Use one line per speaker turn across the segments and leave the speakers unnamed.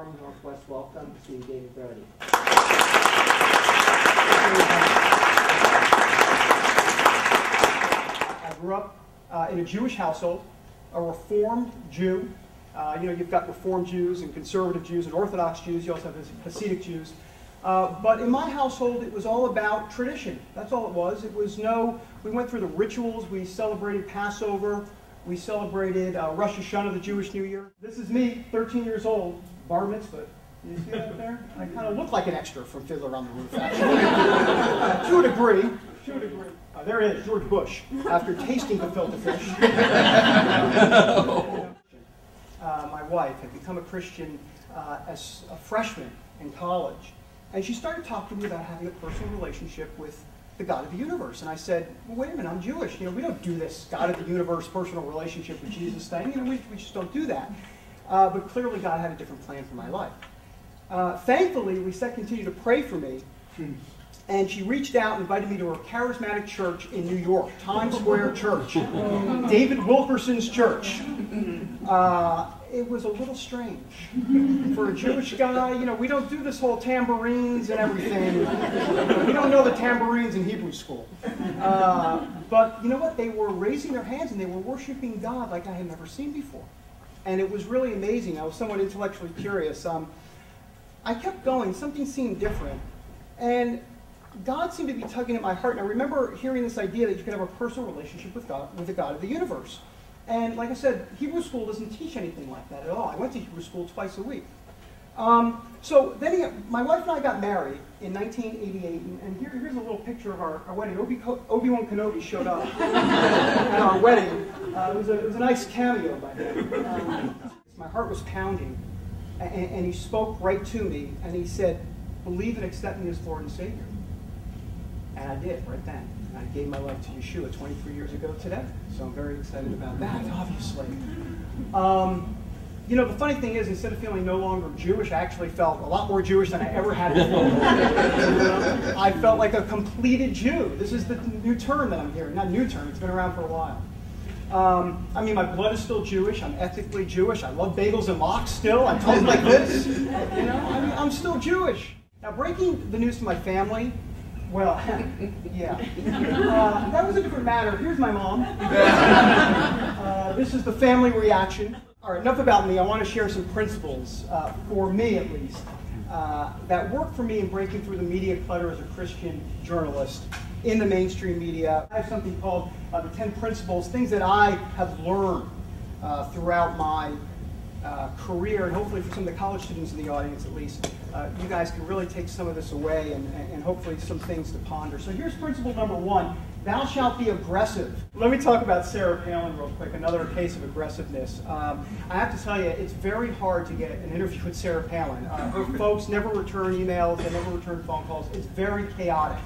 Arm, Northwest. Welcome to David Brody. I grew up in a Jewish household, a Reformed Jew. You've got Reformed Jews and conservative Jews and Orthodox Jews. You also have Hasidic Jews. But in my household, it was all about tradition. That's all it was. We went through the rituals. We celebrated Passover. We celebrated Rosh Hashanah, the Jewish New Year. This is me, 13 years old, bar mitzvah. You see that there? I kind of look like an extra from Fiddler on the Roof, actually. To a degree. There it is, George Bush, after tasting gefilte fish. My wife had become a Christian as a freshman in college. And she started talking to me about having a personal relationship with the God of the universe. And I said, well, wait a minute, I'm Jewish. We don't do this God of the universe personal relationship with Jesus thing. We just don't do that. But clearly God had a different plan for my life. Thankfully, Lisette continued to pray for me. And she reached out and invited me to her charismatic church in New York, Times Square Church, David Wilkerson's church. It was a little strange. For a Jewish guy, we don't do this whole tambourines and everything. We don't know the tambourines in Hebrew school. But you know what? They were raising their hands and they were worshiping God like I had never seen before. And it was really amazing. I was somewhat intellectually curious. I kept going. Something seemed different. And God seemed to be tugging at my heart. And I remember hearing this idea that you could have a personal relationship with God, with the God of the universe. And like I said, Hebrew school doesn't teach anything like that at all. I went to Hebrew school twice a week. So then my wife and I got married in 1988, and here's a little picture of our wedding. Obi-Wan Kenobi showed up at our wedding. It was a nice cameo by him. My heart was pounding, and he spoke right to me, and he said, believe and accept me as Lord and Savior. And I did right then. I gave my life to Yeshua 23 years ago today, so I'm very excited about that, obviously. The funny thing is, instead of feeling no longer Jewish, I actually felt a lot more Jewish than I ever had before. I felt like a completed Jew. This is the new term that I'm hearing. Not new term, it's been around for a while. My blood is still Jewish. I'm ethnically Jewish. I love bagels and lox still. I talk like this. I'm still Jewish. Now, breaking the news to my family, well, yeah. That was a different matter. Here's my mom. This is the family reaction. All right, enough about me. I want to share some principles, for me at least, that work for me in breaking through the media clutter as a Christian journalist in the mainstream media. I have something called the 10 Principles, things that I have learned throughout my career, and hopefully for some of the college students in the audience at least, you guys can really take some of this away and hopefully some things to ponder. So here's principle number 1, thou shalt be aggressive. Let me talk about Sarah Palin real quick, another case of aggressiveness. I have to tell you, it's very hard to get an interview with Sarah Palin. Her folks never return emails, they never return phone calls. It's very chaotic.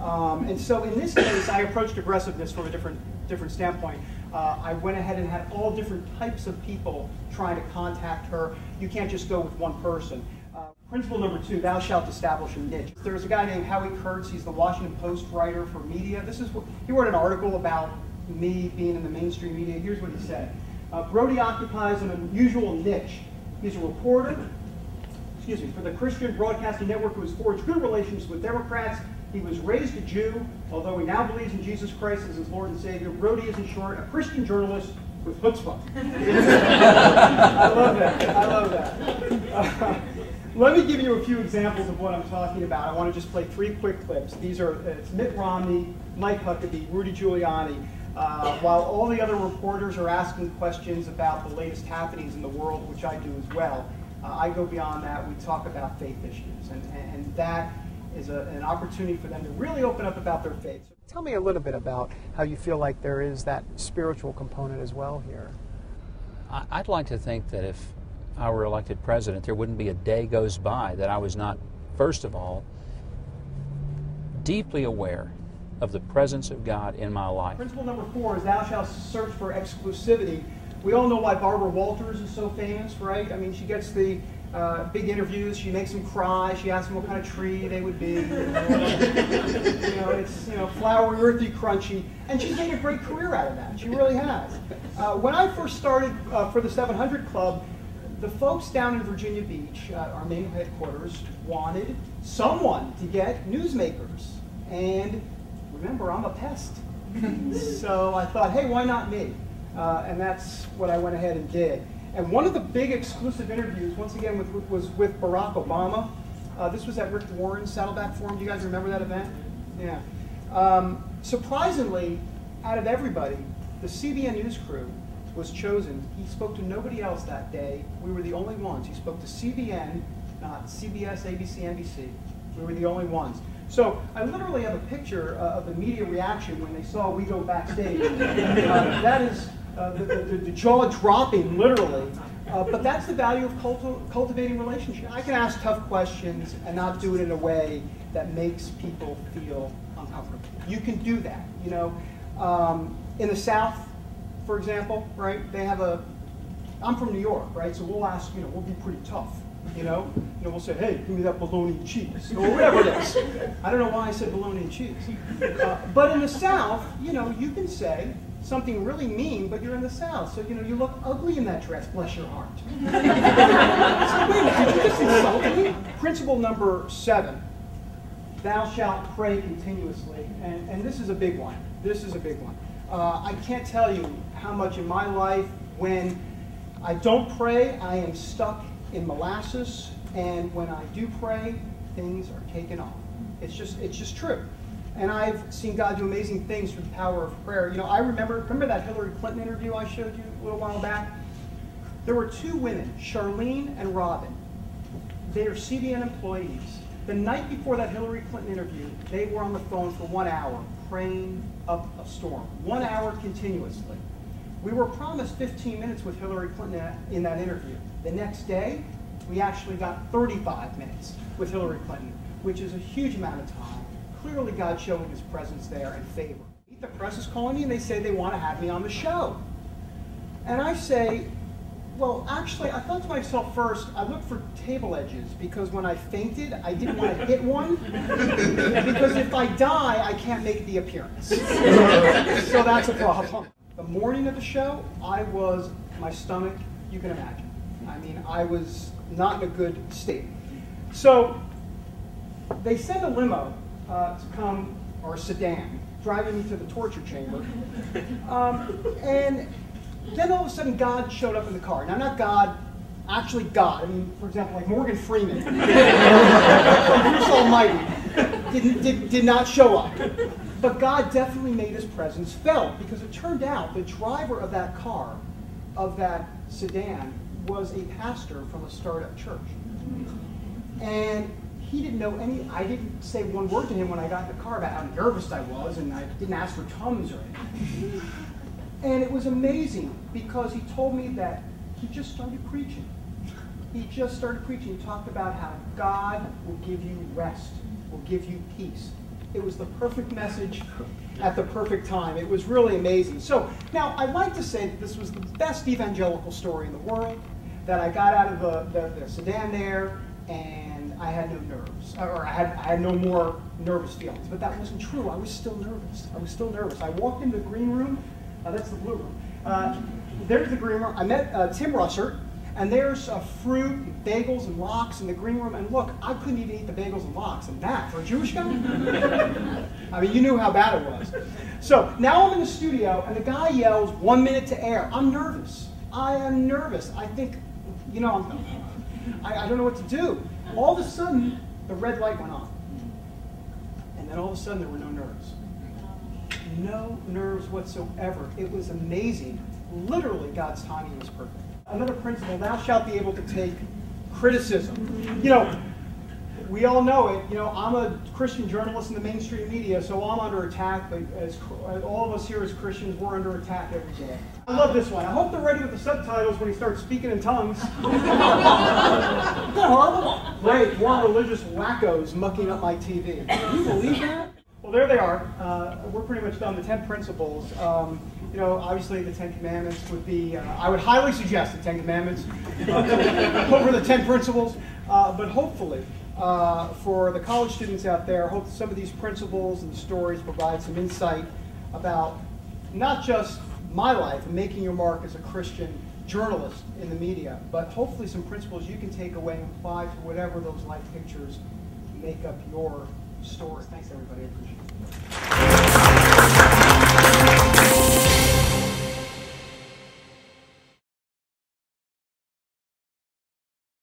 And so in this case, I approached aggressiveness from a different standpoint. I went ahead and had all different types of people trying to contact her. You can't just go with one person. Principle number 2, thou shalt establish a niche. There's a guy named Howie Kurtz. He's the Washington Post writer for media. He wrote an article about me being in the mainstream media. Here's what he said. Brody occupies an unusual niche. He's a reporter, for the Christian Broadcasting Network who has forged good relations with Democrats. He was raised a Jew, although he now believes in Jesus Christ as his Lord and Savior. Brody is, in short, a Christian journalist with chutzpah. I love that. Let me give you a few examples of what I'm talking about. I want to just play 3 quick clips. It's Mitt Romney, Mike Huckabee, Rudy Giuliani. While all the other reporters are asking questions about the latest happenings in the world, which I do as well, I go beyond that. We talk about faith issues, and that is an opportunity for them to really open up about their faith. So tell me a little bit about how you feel like there is that spiritual component as well here.
I'd like to think that if I were elected president, there wouldn't be a day goes by that I was not, first of all, deeply aware of the presence of God in my life.
Principle number 4 is thou shalt search for exclusivity. We all know why Barbara Walters is so famous, right? I mean, she gets the big interviews, she makes them cry, she asks them what kind of tree they would be. It's flowery, earthy, crunchy, and she's made a great career out of that. She really has. When I first started for the 700 Club, the folks down in Virginia Beach, our main headquarters, wanted someone to get newsmakers. And remember, I'm a pest. So I thought, hey, why not me? And that's what I went ahead and did. And one of the big exclusive interviews, once again, was with Barack Obama. This was at Rick Warren's Saddleback Forum. Do you guys remember that event? Yeah. Surprisingly, out of everybody, the CBN News crew was chosen. He spoke to nobody else that day. We were the only ones. He spoke to CBN, not CBS, ABC, NBC. We were the only ones. So I literally have a picture of the media reaction when they saw we go backstage. That is the jaw dropping, literally. But that's the value of cultivating relationships. I can ask tough questions and not do it in a way that makes people feel uncomfortable. You can do that, you know. In the South, for example, right, they have I'm from New York, right, so we'll ask, you know, we'll be pretty tough, you know. We'll say, hey, give me that bologna and cheese, or whatever it is. I don't know why I said bologna and cheese. But in the South, you know, you can say something really mean, but you're in the South, so, you know, you look ugly in that dress, bless your heart. So wait a minute, did you just insult me? Principle number 7, thou shalt pray continuously, and this is a big one. This is a big one. I can't tell you how much in my life, when I don't pray, I am stuck in molasses, and when I do pray, things are taken off. It's just true. And I've seen God do amazing things through the power of prayer. You know, I remember that Hillary Clinton interview I showed you a little while back? There were 2 women, Charlene and Robin. They are CBN employees. The night before that Hillary Clinton interview, they were on the phone for 1 hour, praying up a storm. 1 hour continuously. We were promised 15 minutes with Hillary Clinton in that interview. The next day, we actually got 35 minutes with Hillary Clinton, which is a huge amount of time. Clearly God showing his presence there and favor. The press is calling me and they say they want to have me on the show. And I say, well, actually, I thought to myself first, I looked for table edges because when I fainted, I didn't want to hit one because if I die, I can't make the appearance. So that's a problem. The morning of the show, my stomach, you can imagine. I mean, I was not in a good state. So they sent a limo to come, or a sedan, driving me to the torture chamber. And then all of a sudden God showed up in the car. Now not God, actually God. I mean, for example, like Morgan Freeman, Bruce Almighty, did not show up. But God definitely made his presence felt, because it turned out the driver of that car, of that sedan, was a pastor from a startup church. And he didn't know I didn't say one word to him when I got in the car about how nervous I was, and I didn't ask for Tums or anything. And it was amazing because he told me that he just started preaching. He just started preaching. He talked about how God will give you rest, will give you peace. It was the perfect message at the perfect time. It was really amazing. So now I'd like to say that this was the best evangelical story in the world, that I got out of the sedan there and I had no nerves, or I had no more nervous feelings. But that wasn't true. I was still nervous. I was still nervous. I walked into the green room. That's the blue room. There's the green room. I met Tim Russert, and there's fruit, bagels, and lox in the green room. And look, I couldn't even eat the bagels and lox. And that, for a Jewish guy? I mean, you knew how bad it was. So now I'm in the studio, and the guy yells, 1 minute to air. I'm nervous. I am nervous. I think, you know, I don't know what to do. All of a sudden, the red light went on. And then all of a sudden, there were no nerves. No nerves whatsoever. It was amazing. Literally, God's timing was perfect. Another principle, thou shalt be able to take criticism. You know, we all know it. You know, I'm a Christian journalist in the mainstream media, so I'm under attack, but as all of us here as Christians, we're under attack every day. I love this one. I hope they're ready with the subtitles when he starts speaking in tongues. Isn't that horrible? Great, more religious wackos mucking up my TV. Can you believe that? Well, there they are. We're pretty much done. The 10 principles. You know, obviously the 10 Commandments would be, I would highly suggest the 10 Commandments over the 10 principles. But hopefully, for the college students out there, I hope some of these principles and stories provide some insight about not just my life and making your mark as a Christian, journalist in the media, but hopefully some principles you can take away and apply to whatever those life pictures make up your story. Thanks, everybody. I appreciate it.